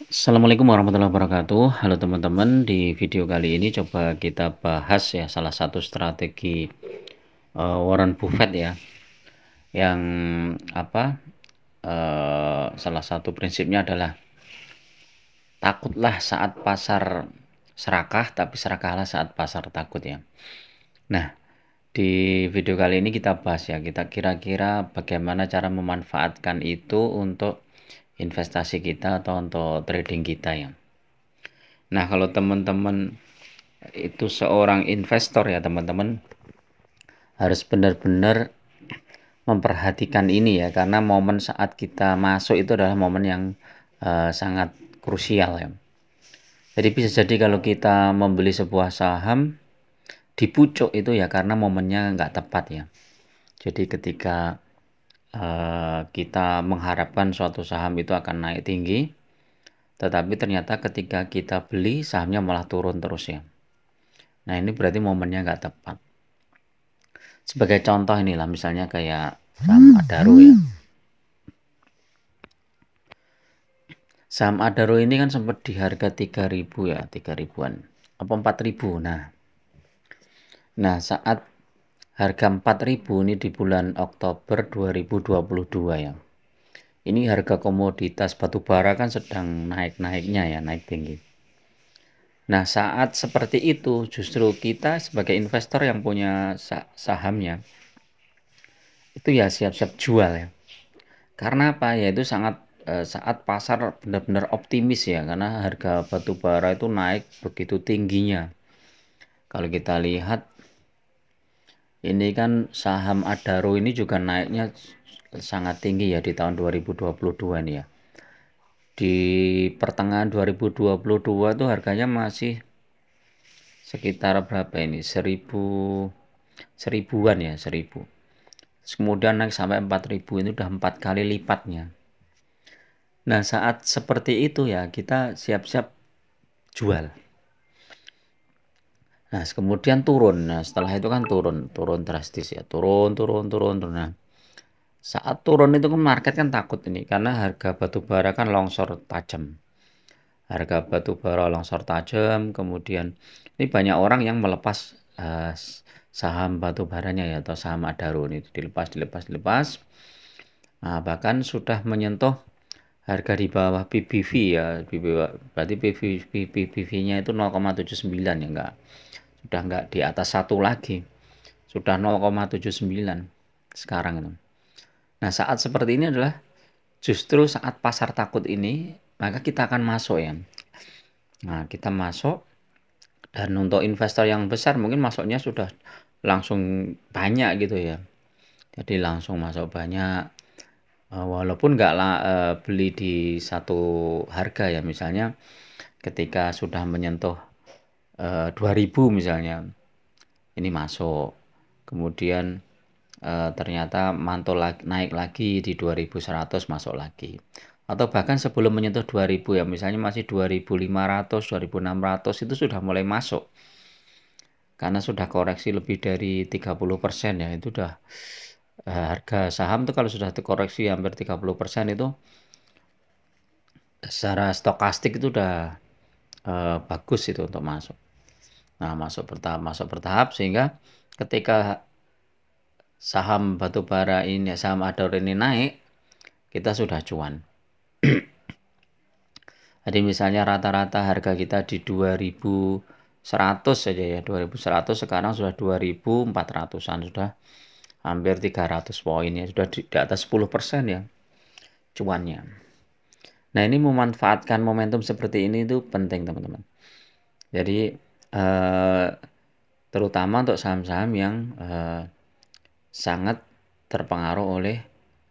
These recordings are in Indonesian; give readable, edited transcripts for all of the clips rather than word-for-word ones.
Assalamualaikum warahmatullahi wabarakatuh. Halo teman-teman, di video kali ini coba kita bahas ya salah satu strategi Warren Buffett ya, yang apa? Salah satu prinsipnya adalah takutlah saat pasar serakah, tapi serakahlah saat pasar takut ya. Nah, di video kali ini kita bahas ya, kita kira-kira bagaimana cara memanfaatkan itu untuk investasi kita atau untuk trading kita ya. Nah, kalau teman-teman itu seorang investor ya teman-teman harus benar-benar memperhatikan ini ya, karena momen saat kita masuk itu adalah momen yang sangat krusial ya. Jadi bisa jadi kalau kita membeli sebuah saham di pucuk itu ya karena momennya nggak tepat ya. Jadi ketika kita mengharapkan suatu saham itu akan naik tinggi, tetapi ternyata ketika kita beli sahamnya malah turun terus ya. Nah ini berarti momennya nggak tepat. Sebagai contoh inilah misalnya kayak saham Adaro ya. Saham Adaro ini kan sempat di harga 3.000 ya, 3.000-an. Apa 4.000. Nah, saat harga 4.000 ini di bulan Oktober 2022 ya. Ini harga komoditas batubara kan sedang naik-naiknya ya, naik tinggi. Nah, saat seperti itu justru kita sebagai investor yang punya sahamnya itu ya siap-siap jual ya. Karena apa? Ya itu saat pasar benar-benar optimis ya, karena harga batu bara itu naik begitu tingginya. Kalau kita lihat ini kan saham Adaro ini juga naiknya sangat tinggi ya di tahun 2022 nih ya. Di pertengahan 2022 tuh harganya masih sekitar berapa ini? 1000-an ya, 1000. Kemudian naik sampai 4.000, ini udah 4 kali lipatnya. Nah, saat seperti itu ya kita siap-siap jual. Nah, kemudian turun. Nah, setelah itu kan turun drastis ya. Turun. Nah, saat turun itu kan market kan takut ini karena harga batu bara kan longsor tajam. Harga batu bara longsor tajam, kemudian ini banyak orang yang melepas saham batu baranya ya atau saham Adaro ini dilepas. Nah, bahkan sudah menyentuh harga di bawah PBV ya, berarti PBV-nya itu 0,79 ya, sudah enggak di atas 1 lagi, sudah 0,79 sekarang itu. Nah, saat seperti ini adalah justru saat pasar takut ini, maka kita akan masuk ya. Nah, kita masuk, dan untuk investor yang besar mungkin masuknya sudah langsung banyak gitu ya. Jadi langsung masuk banyak, walaupun nggak beli di satu harga ya, misalnya ketika sudah menyentuh 2.000 misalnya ini masuk, kemudian ternyata mantul naik lagi di 2.100 masuk lagi, atau bahkan sebelum menyentuh 2.000 ya, misalnya masih 2.500 2.600 itu sudah mulai masuk karena sudah koreksi lebih dari 30% ya. Itu udah harga saham tuh kalau sudah koreksi hampir 30% itu secara stokastik itu udah bagus itu untuk masuk. Nah, masuk bertahap sehingga ketika saham batubara ini, saham Adaro ini naik, kita sudah cuan. Jadi misalnya rata-rata harga kita di 2.100 saja ya, 2.100, sekarang sudah 2.400-an, sudah hampir 300 poin ya, sudah di atas 10% ya cuannya. Nah, ini memanfaatkan momentum seperti ini itu penting teman-teman. Jadi terutama untuk saham-saham yang sangat terpengaruh oleh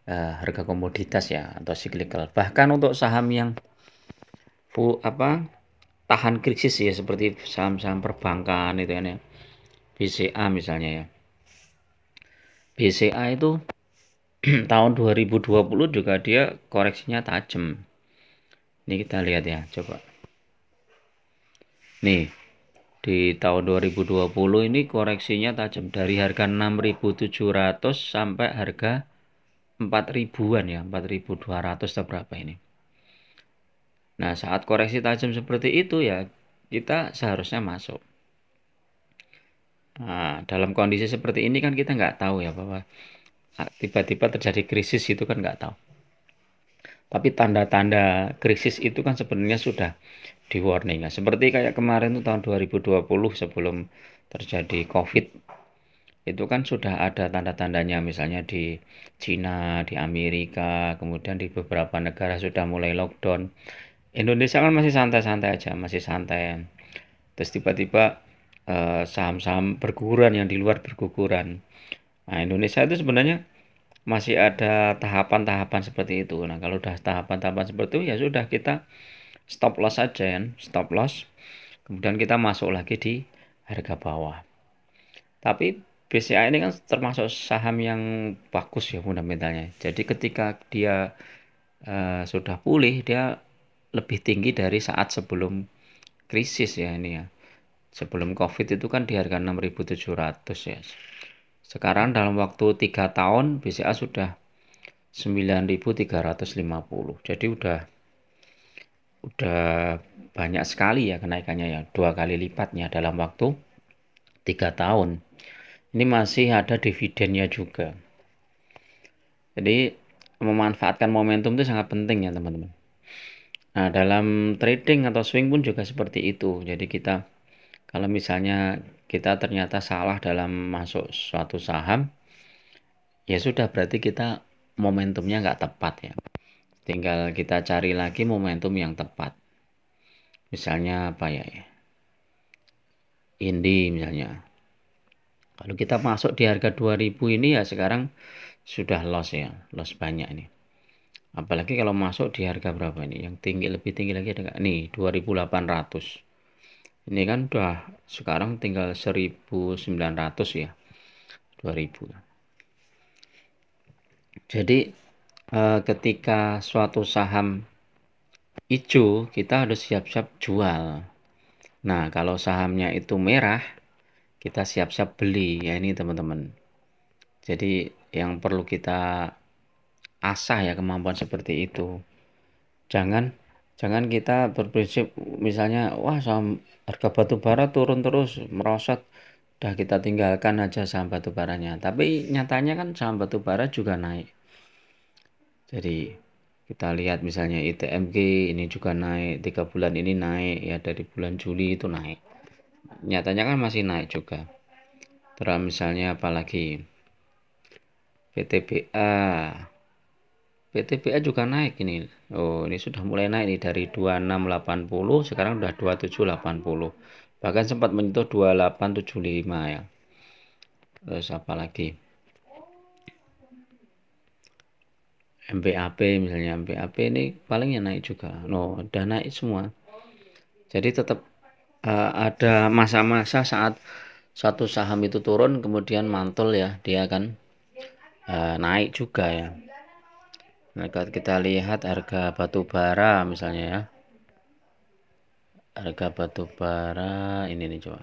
harga komoditas ya atau cyclical. Bahkan untuk saham yang tahan krisis ya, seperti saham-saham perbankan itu kan ya. BCA misalnya ya. BCA itu tahun 2020 juga dia koreksinya tajam. Ini kita lihat ya, coba. Nih, di tahun 2020 ini koreksinya tajam dari harga 6.700 sampai harga 4.000-an ya, 4.200 atau berapa ini. Nah, saat koreksi tajam seperti itu ya, kita seharusnya masuk. Nah, dalam kondisi seperti ini kan kita nggak tahu ya bahwa tiba-tiba terjadi krisis itu kan nggak tahu. Tapi tanda-tanda krisis itu kan sebenarnya sudah di warning ya. Seperti kayak kemarin tuh tahun 2020 sebelum terjadi COVID, itu kan sudah ada tanda-tandanya misalnya di Cina, di Amerika, kemudian di beberapa negara sudah mulai lockdown. Indonesia kan masih santai-santai aja, masih santai. Terus tiba-tiba saham-saham berguguran yang di luar berguguran. Nah, Indonesia itu sebenarnya masih ada tahapan-tahapan seperti itu. Nah, kalau udah tahapan-tahapan seperti itu ya sudah kita stop loss aja ya, stop loss. Kemudian kita masuk lagi di harga bawah. Tapi BCA ini kan termasuk saham yang bagus ya fundamentalnya. Jadi ketika dia sudah pulih, dia lebih tinggi dari saat sebelum krisis ya ini ya. Sebelum COVID itu kan di harga 6.700 ya. Sekarang dalam waktu 3 tahun BCA sudah 9.350. Jadi udah banyak sekali ya kenaikannya ya, 2 kali lipatnya dalam waktu 3 tahun. Ini masih ada dividennya juga. Jadi memanfaatkan momentum itu sangat penting ya teman-teman. Nah, dalam trading atau swing pun juga seperti itu. Jadi kita kalau misalnya kita ternyata salah dalam masuk suatu saham, ya sudah berarti kita momentumnya nggak tepat ya. Tinggal kita cari lagi momentum yang tepat. Misalnya apa ya? Indi misalnya. Kalau kita masuk di harga 2000 ini ya sekarang sudah loss ya, loss banyak ini. Apalagi kalau masuk di harga berapa ini? Yang tinggi lebih tinggi lagi ada nggak? Nih 2800. Ini kan udah sekarang tinggal 1900 ya. 2000. Jadi ketika suatu saham hijau kita harus siap-siap jual. Nah, kalau sahamnya itu merah, kita siap-siap beli. Ya ini teman-teman. Jadi yang perlu kita asah ya kemampuan seperti itu. Jangan kita berprinsip misalnya wah saham harga batu bara turun terus merosot, udah kita tinggalkan aja saham batu baranya. Tapi nyatanya kan saham batu bara juga naik. Jadi kita lihat misalnya ITMG ini juga naik, 3 bulan ini naik ya, dari bulan Juli itu naik. Nyatanya kan masih naik juga. Terus misalnya apalagi PTBA. PTBA juga naik ini. Oh, ini sudah mulai naik nih dari 2680 sekarang udah 2780. Bahkan sempat menyentuh 2875 ya. Terus apalagi? MBAP misalnya, MBAP ini palingnya naik juga. No, udah naik semua. Jadi tetap ada masa-masa saat satu saham itu turun kemudian mantul ya, dia akan naik juga ya. Nah, kalau kita lihat harga batu bara misalnya ya. Harga batu bara ini nih coba.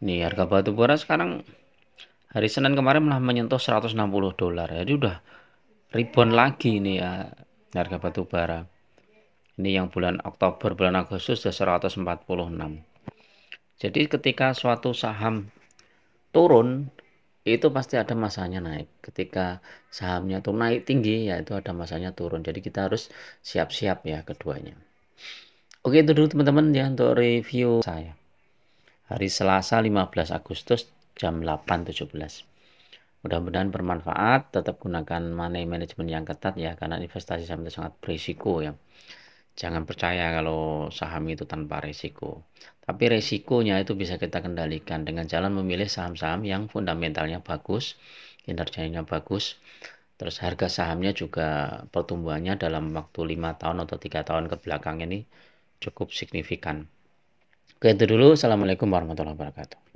Nih harga batu bara sekarang hari Senin kemarin malah menyentuh 160 dolar. Jadi udah rebound lagi nih ya harga batu bara. Ini yang bulan Oktober, bulan Agustus sudah 146. Jadi ketika suatu saham turun itu pasti ada masanya naik. Ketika sahamnya tuh naik tinggi ya itu ada masanya turun. Jadi kita harus siap-siap ya keduanya. Oke, itu dulu teman-teman ya untuk review saya. Hari Selasa 15 Agustus jam 8.17. Mudah-mudahan bermanfaat. Tetap gunakan money management yang ketat ya, karena investasi saham itu sangat berisiko ya. Jangan percaya kalau saham itu tanpa risiko. Tapi risikonya itu bisa kita kendalikan dengan jalan memilih saham-saham yang fundamentalnya bagus, kinerjanya bagus. Terus harga sahamnya juga pertumbuhannya dalam waktu 5 tahun atau 3 tahun ke belakang ini cukup signifikan. Oke, itu dulu. Assalamualaikum warahmatullahi wabarakatuh.